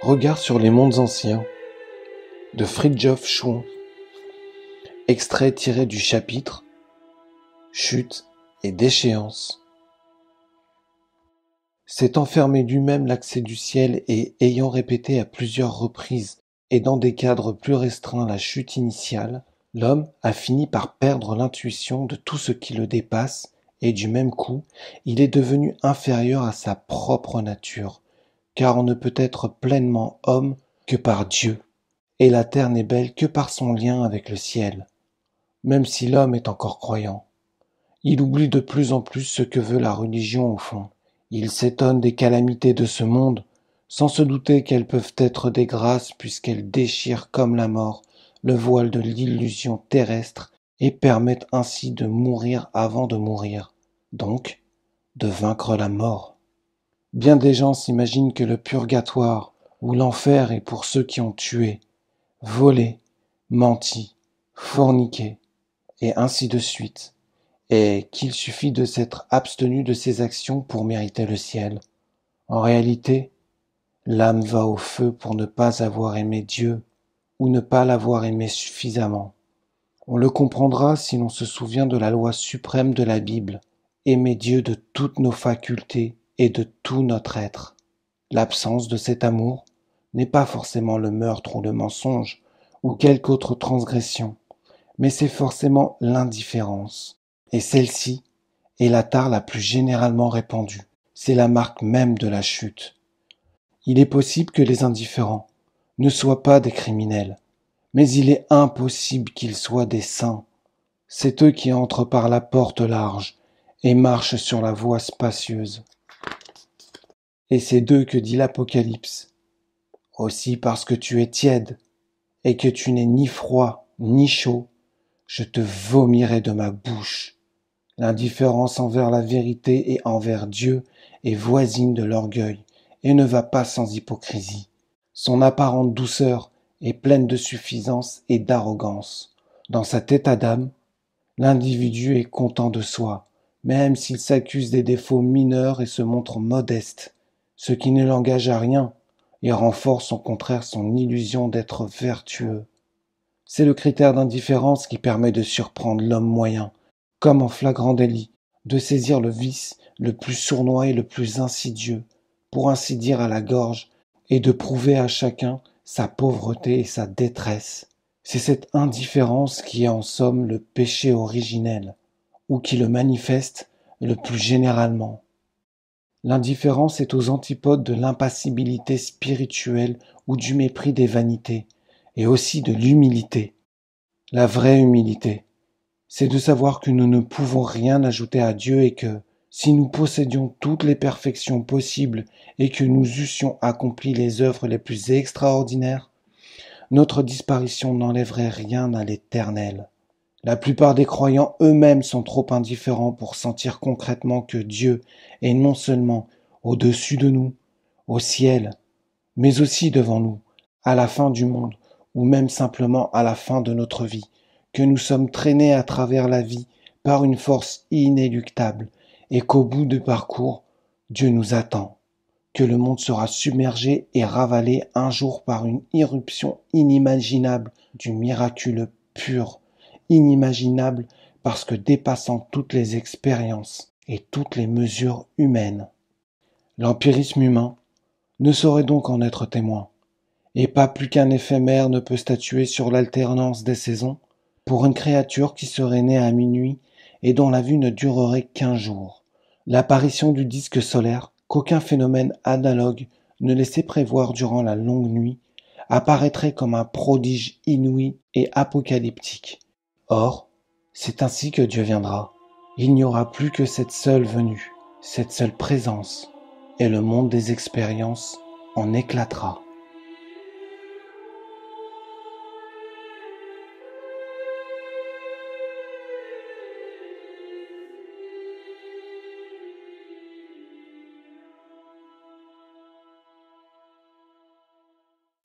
Regard sur les mondes anciens de Fridtjof Schuon. Extrait tiré du chapitre Chute et déchéance. S'étant fermé lui-même l'accès du ciel et ayant répété à plusieurs reprises et dans des cadres plus restreints la chute initiale, l'homme a fini par perdre l'intuition de tout ce qui le dépasse et du même coup, il est devenu inférieur à sa propre nature, car on ne peut être pleinement homme que par Dieu, et la terre n'est belle que par son lien avec le ciel, même si l'homme est encore croyant. Il oublie de plus en plus ce que veut la religion au fond. Il s'étonne des calamités de ce monde, sans se douter qu'elles peuvent être des grâces puisqu'elles déchirent comme la mort le voile de l'illusion terrestre et permettent ainsi de mourir avant de mourir, donc de vaincre la mort. Bien des gens s'imaginent que le purgatoire ou l'enfer est pour ceux qui ont tué, volé, menti, forniqué, et ainsi de suite, et qu'il suffit de s'être abstenu de ces actions pour mériter le ciel. En réalité, l'âme va au feu pour ne pas avoir aimé Dieu ou ne pas l'avoir aimé suffisamment. On le comprendra si l'on se souvient de la loi suprême de la Bible, aimer Dieu de toutes nos facultés et de tout notre être. L'absence de cet amour n'est pas forcément le meurtre ou le mensonge ou quelque autre transgression, mais c'est forcément l'indifférence. Et celle-ci est la tare la plus généralement répandue. C'est la marque même de la chute. Il est possible que les indifférents ne soient pas des criminels, mais il est impossible qu'ils soient des saints. C'est eux qui entrent par la porte large et marchent sur la voie spacieuse. Et c'est d'eux que dit l'Apocalypse. Aussi parce que tu es tiède et que tu n'es ni froid ni chaud, je te vomirai de ma bouche. L'indifférence envers la vérité et envers Dieu est voisine de l'orgueil et ne va pas sans hypocrisie. Son apparente douceur est pleine de suffisance et d'arrogance. Dans cet état d'âme, l'individu est content de soi, même s'il s'accuse des défauts mineurs et se montre modeste, ce qui ne l'engage à rien et renforce au contraire son illusion d'être vertueux. C'est le critère d'indifférence qui permet de surprendre l'homme moyen, comme en flagrant délit, de saisir le vice le plus sournois et le plus insidieux, pour ainsi dire à la gorge, et de prouver à chacun sa pauvreté et sa détresse. C'est cette indifférence qui est en somme le péché originel, ou qui le manifeste le plus généralement. L'indifférence est aux antipodes de l'impassibilité spirituelle ou du mépris des vanités, et aussi de l'humilité. La vraie humilité, c'est de savoir que nous ne pouvons rien ajouter à Dieu et que, si nous possédions toutes les perfections possibles et que nous eussions accompli les œuvres les plus extraordinaires, notre disparition n'enlèverait rien à l'Éternel. La plupart des croyants eux-mêmes sont trop indifférents pour sentir concrètement que Dieu est non seulement au-dessus de nous, au ciel, mais aussi devant nous, à la fin du monde, ou même simplement à la fin de notre vie, que nous sommes traînés à travers la vie par une force inéluctable, et qu'au bout du parcours, Dieu nous attend, que le monde sera submergé et ravalé un jour par une irruption inimaginable du miraculeux pur, inimaginable parce que dépassant toutes les expériences et toutes les mesures humaines. L'empirisme humain ne saurait donc en être témoin, et pas plus qu'un éphémère ne peut statuer sur l'alternance des saisons pour une créature qui serait née à minuit et dont la vue ne durerait qu'1 jour. L'apparition du disque solaire, qu'aucun phénomène analogue ne laissait prévoir durant la longue nuit, apparaîtrait comme un prodige inouï et apocalyptique. Or, c'est ainsi que Dieu viendra. Il n'y aura plus que cette seule venue, cette seule présence, et le monde des expériences en éclatera.